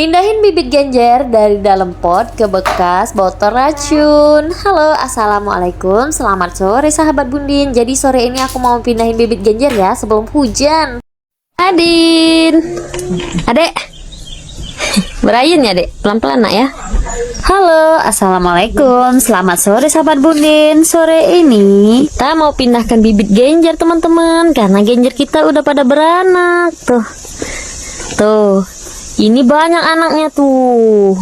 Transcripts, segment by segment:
Pindahin bibit genjer dari dalam pot ke bekas botol racun. Halo, assalamualaikum, selamat sore sahabat Bundin. Jadi sore ini aku mau pindahin bibit genjer ya sebelum hujan. Adin, adek, berayin ya dek, pelan-pelan nak ya. Halo, assalamualaikum, selamat sore sahabat Bundin. Sore ini kita mau pindahkan bibit genjer teman-teman, karena genjer kita udah pada beranak. Tuh. Ini banyak anaknya tuh.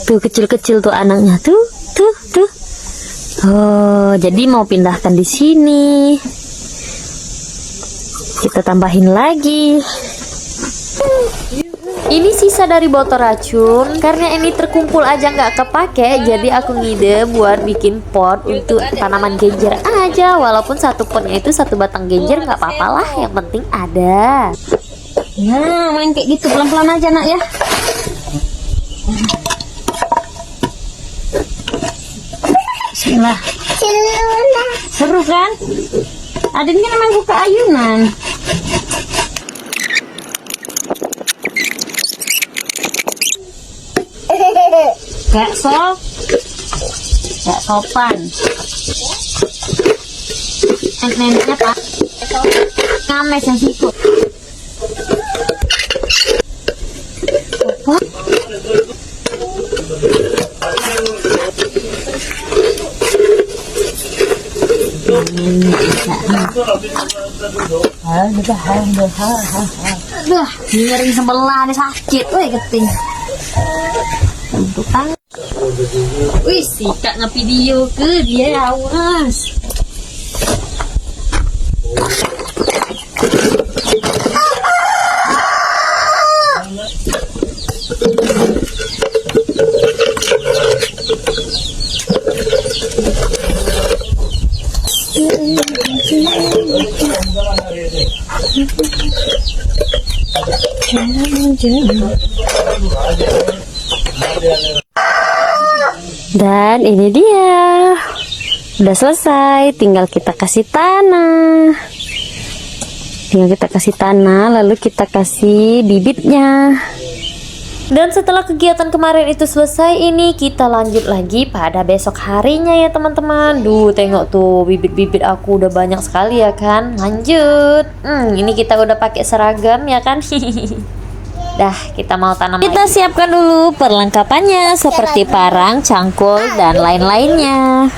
Tuh kecil-kecil tuh anaknya tuh. Oh, jadi mau pindahkan di sini. Kita tambahin lagi. Ini sisa dari botol racun. Karena ini terkumpul aja nggak kepake, jadi aku ngide buat bikin pot untuk tanaman genjer aja. Walaupun satu potnya itu satu batang genjer nggak apa-apa lah. Yang penting ada. Nah, main kayak gitu pelan-pelan aja nak ya. Bismillah. Seru kan? Adin kan emang suka ayunan. Kayak sopan. Neneknya pak. Ngames yang siku. Aduh, miring sebelah nih sakit, woi keting. Untuk tangan. Wih, sikat nge-video ke dia ya, Mas. Dan ini dia udah selesai, tinggal kita kasih tanah, lalu kita kasih bibitnya. Dan setelah kegiatan kemarin itu selesai, ini kita lanjut lagi pada besok harinya ya teman-teman. Duh, tengok tuh bibit-bibit aku udah banyak sekali ya kan. Lanjut. Ini kita udah pakai seragam ya kan. Dah, kita mau tanam. Kita siapkan dulu perlengkapannya seperti parang, cangkul, dan lain-lainnya.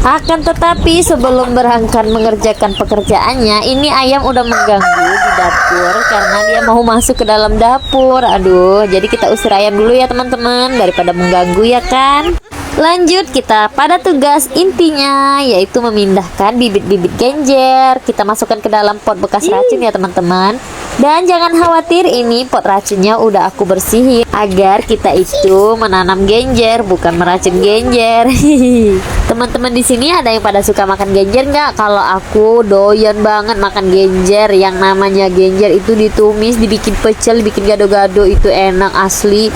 Akan tetapi sebelum berangkat mengerjakan pekerjaannya, ini ayam udah mengganggu di dapur karena dia mau masuk ke dalam dapur. Aduh, jadi kita usir ayam dulu ya teman-teman daripada mengganggu ya kan. Lanjut kita pada tugas intinya, yaitu memindahkan bibit-bibit genjer. Kita masukkan ke dalam pot bekas racun ya teman-teman. Dan jangan khawatir, ini pot racunnya udah aku bersihin agar kita itu menanam genjer, bukan meracun genjer. Teman-teman di sini ada yang pada suka makan genjer nggak? Kalau aku doyan banget makan genjer. Yang namanya genjer itu ditumis, dibikin pecel, dibikin gado-gado, itu enak asli.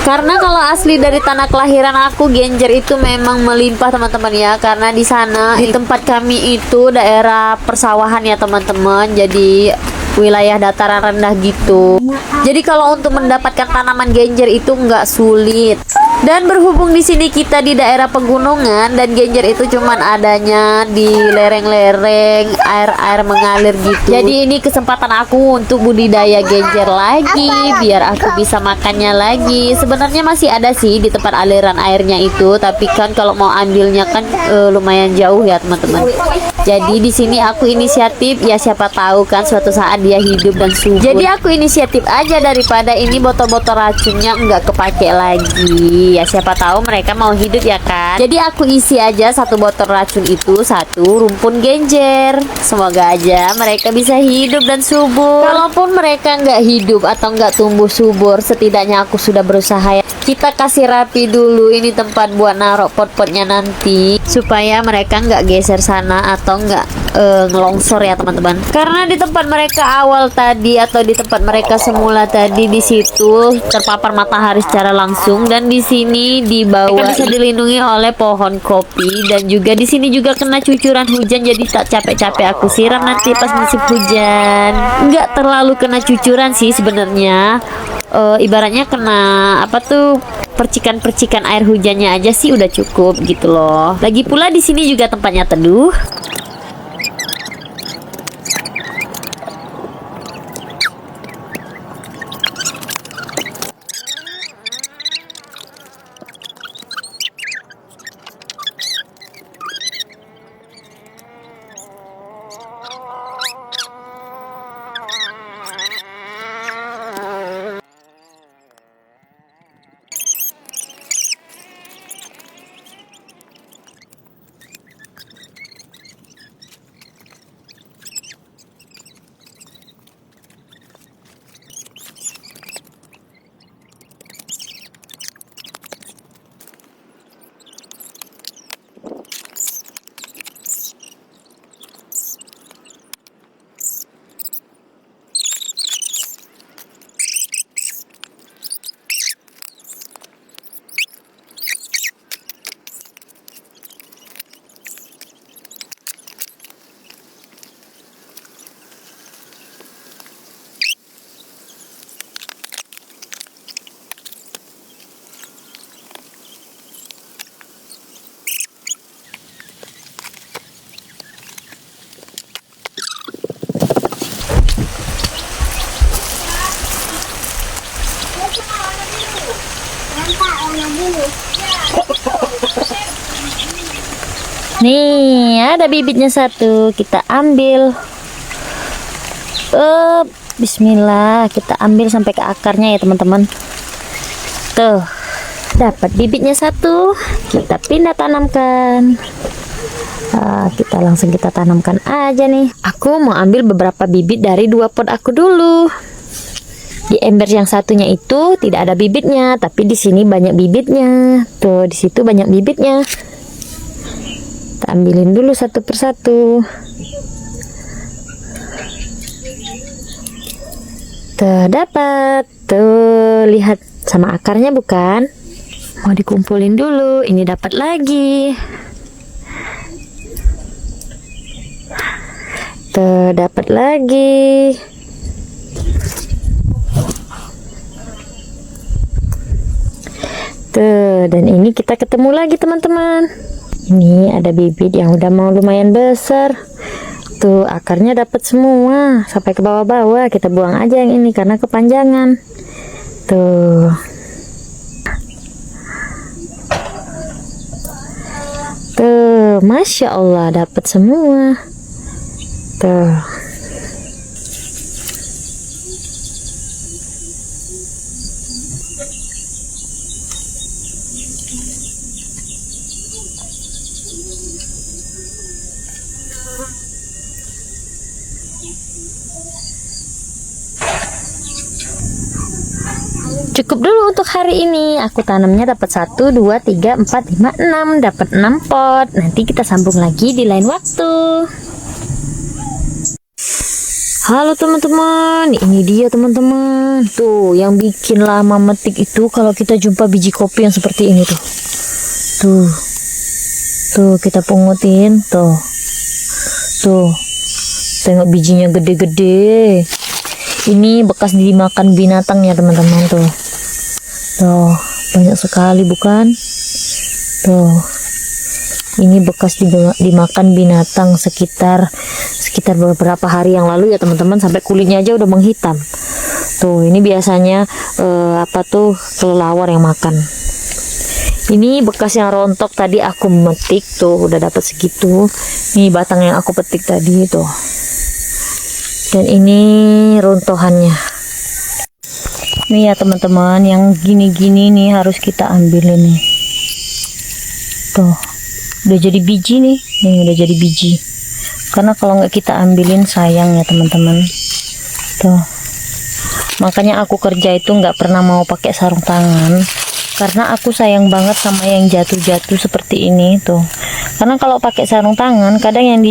Karena kalau asli dari tanah kelahiran aku, genjer itu memang melimpah teman-teman ya. Karena di sana di tempat kami itu daerah persawahan ya teman-teman. Jadi wilayah dataran rendah gitu. Jadi kalau untuk mendapatkan tanaman genjer itu nggak sulit. Dan berhubung di sini kita di daerah pegunungan dan genjer itu cuman adanya di lereng-lereng, air-air mengalir gitu. Jadi ini kesempatan aku untuk budidaya genjer lagi biar aku bisa makannya lagi. Sebenarnya masih ada sih di tempat aliran airnya itu, tapi kan kalau mau ambilnya kan lumayan jauh ya teman-teman. Jadi di sini aku inisiatif ya, siapa tahu kan suatu saat dia hidup dan subur. Jadi aku inisiatif aja daripada ini botol-botol racunnya nggak kepake lagi. Ya siapa tahu mereka mau hidup ya kan. Jadi aku isi aja satu botol racun itu satu rumpun genjer. Semoga aja mereka bisa hidup dan subur. Kalaupun mereka nggak hidup atau nggak tumbuh subur, setidaknya aku sudah berusaha ya. Kita kasih rapi dulu ini tempat buat naruh pot-potnya nanti, supaya mereka nggak geser sana atau nggak ngelongsor ya teman-teman. Karena di tempat mereka awal tadi atau di tempat mereka semula tadi, di situ terpapar matahari secara langsung, dan di sini di bawah bisa dilindungi oleh pohon kopi, dan juga di sini juga kena cucuran hujan, jadi tak capek-capek aku siram nanti pas musim hujan. Nggak terlalu kena cucuran sih sebenarnya. Ibaratnya kena apa tuh, percikan-percikan air hujannya aja sih udah cukup gitu loh. Lagi pula di sini juga tempatnya teduh. Nih, ada bibitnya satu, kita ambil. Bismillah, kita ambil sampai ke akarnya ya teman-teman. Tuh, dapat bibitnya satu, kita pindah tanamkan. Kita langsung tanamkan aja nih. Aku mau ambil beberapa bibit dari 2 pot aku dulu. Di ember yang satunya itu tidak ada bibitnya, tapi di sini banyak bibitnya. Tuh, di situ banyak bibitnya. Kita ambilin dulu satu persatu. Tuh, dapat. Tuh, lihat sama akarnya bukan? Mau dikumpulin dulu. Ini dapat lagi. Tuh, dapat lagi. Tuh, dan ini kita ketemu lagi teman-teman. Ini ada bibit yang udah mau lumayan besar. Tuh, akarnya dapat semua sampai ke bawah-bawah. Kita buang aja yang ini karena kepanjangan. Tuh. Tuh, Masya Allah dapat semua. Tuh. Cukup dulu untuk hari ini. Aku tanamnya dapat 1, 2, 3, 4, 5, 6. Dapat 6 pot. Nanti kita sambung lagi di lain waktu. Halo teman-teman, ini dia teman-teman. Tuh, yang bikin lama metik itu kalau kita jumpa biji kopi yang seperti ini tuh. Tuh. Tuh, kita pungutin tuh. Tuh. Tengok bijinya gede-gede. Ini bekas dimakan binatang ya teman-teman tuh. Tuh, banyak sekali bukan? Tuh. Ini bekas dimakan binatang sekitar beberapa hari yang lalu ya teman-teman, sampai kulitnya aja udah menghitam. Tuh, ini biasanya apa tuh, kelelawar yang makan. Ini bekas yang rontok tadi aku metik tuh, udah dapat segitu. Ini batang yang aku petik tadi tuh. Dan ini runtuhannya. Nih ya teman-teman, yang gini-gini nih harus kita ambil ini. Tuh, udah jadi biji nih. Nih udah jadi biji. Karena kalau nggak kita ambilin sayang ya teman-teman. Tuh. Makanya aku kerja itu nggak pernah mau pakai sarung tangan. Karena aku sayang banget sama yang jatuh-jatuh seperti ini tuh. Karena kalau pakai sarung tangan kadang yang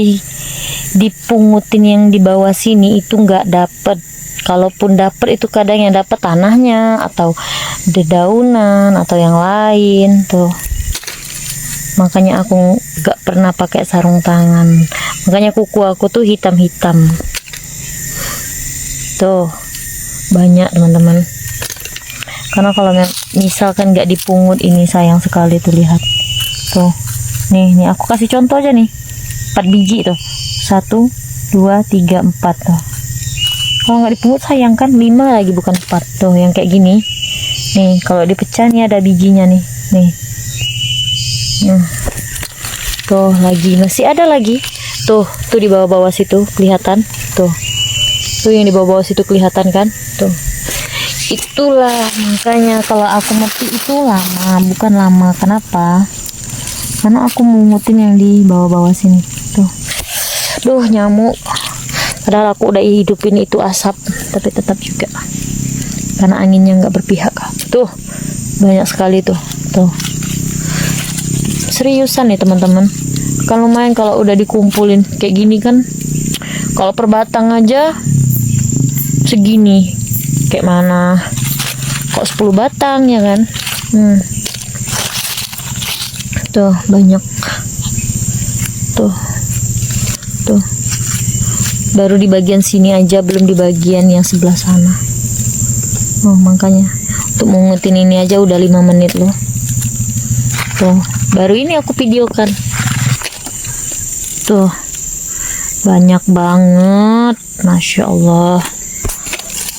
dipungutin yang di bawah sini itu nggak dapet. Kalaupun dapet itu kadang yang dapet tanahnya atau dedaunan atau yang lain tuh. Makanya aku nggak pernah pakai sarung tangan. Makanya kuku aku tuh hitam-hitam. Tuh banyak teman-teman. Karena kalau misalkan nggak dipungut ini sayang sekali tuh, lihat tuh. Nih aku kasih contoh aja nih, 4 biji tuh, 1 2 3 4 tuh. Kalau nggak dipungut sayang kan, 5 lagi bukan 4 tuh yang kayak gini. Nih kalau dipecah nih ada bijinya nih. Tuh lagi masih ada lagi tuh di bawah-bawah situ kelihatan tuh yang di bawah-bawah situ kelihatan kan tuh. Itulah makanya kalau aku mati itu bukan lama. Kenapa? Karena aku mungutin yang di bawah-bawah sini tuh. Duh nyamuk, padahal aku udah hidupin itu asap tapi tetap juga karena anginnya nggak berpihak tuh. Banyak sekali tuh seriusan nih teman-teman. Kan lumayan kalau udah dikumpulin kayak gini kan. Kalau per batang aja segini, kayak mana kok 10 batang ya kan. Tuh banyak tuh baru di bagian sini aja, belum di bagian yang sebelah sana. Makanya untuk mengutin ini aja udah 5 menit loh. Tuh baru ini aku videokan tuh, banyak banget, masya Allah.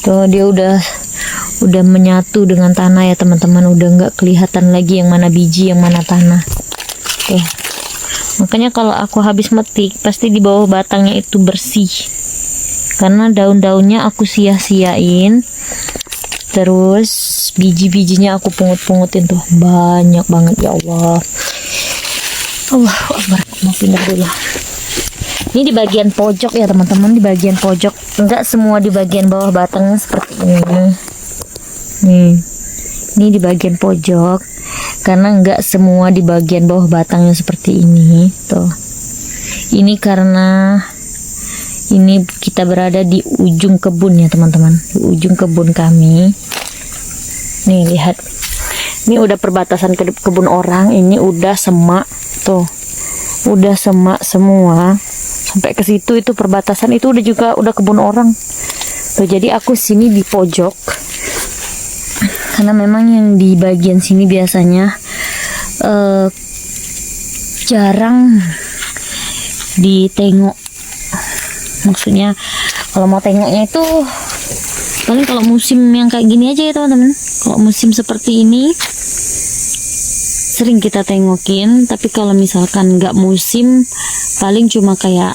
Tuh dia udah menyatu dengan tanah ya teman-teman, udah nggak kelihatan lagi yang mana biji yang mana tanah tuh. Makanya kalau aku habis metik pasti di bawah batangnya itu bersih, karena daun-daunnya aku sia-siain, terus biji-bijinya aku pungut-pungutin tuh banyak banget. Ya Allah, Allahu Akbar. Mau pindah dulu. Ini di bagian pojok ya teman-teman, di bagian pojok, enggak semua di bagian bawah batangnya seperti ini. Ini di bagian pojok, karena enggak semua di bagian bawah batangnya seperti ini tuh. Ini karena ini kita berada di ujung kebun ya teman-teman, di ujung kebun kami. Nih lihat, ini udah perbatasan kebun orang, ini udah semak tuh, udah semak semua sampai ke situ. Itu perbatasan itu udah kebun orang tuh. Jadi aku sini di pojok karena memang yang di bagian sini biasanya jarang ditengok. Maksudnya kalau mau tengoknya itu paling kalau musim yang kayak gini aja ya teman-teman. Kalau musim seperti ini sering kita tengokin, tapi kalau misalkan nggak musim paling cuma kayak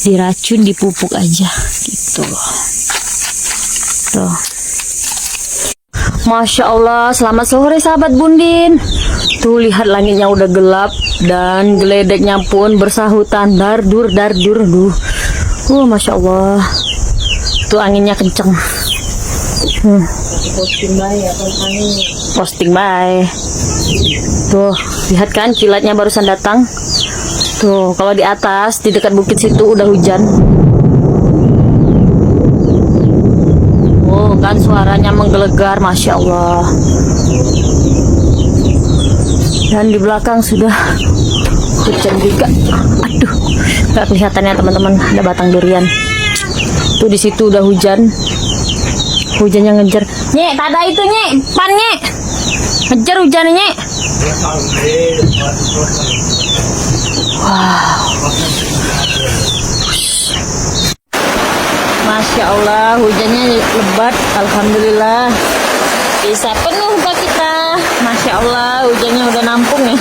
diracun, dipupuk aja gitu tuh. Masya Allah, selamat sore sahabat Bundin. Tuh lihat, langitnya udah gelap dan geledeknya pun bersahutan, dardur duh. Masya Allah, tuh anginnya kenceng. Posting bye. Tuh lihat kan, kilatnya barusan datang. Tuh kalau di atas di dekat bukit situ udah hujan. Kan suaranya menggelegar, masya Allah. Dan di belakang sudah hujan juga. Aduh, nggak kelihatan ya teman-teman, ada batang durian. Tuh di situ udah hujan. Hujannya ngejar. Nyek, tak ada itu nyek, pan nyek. Ngejar hujannya nyek. Wow. Masya Allah, hujannya lebat. Alhamdulillah bisa penuh bak kita. Masya Allah, hujannya udah nampung nih.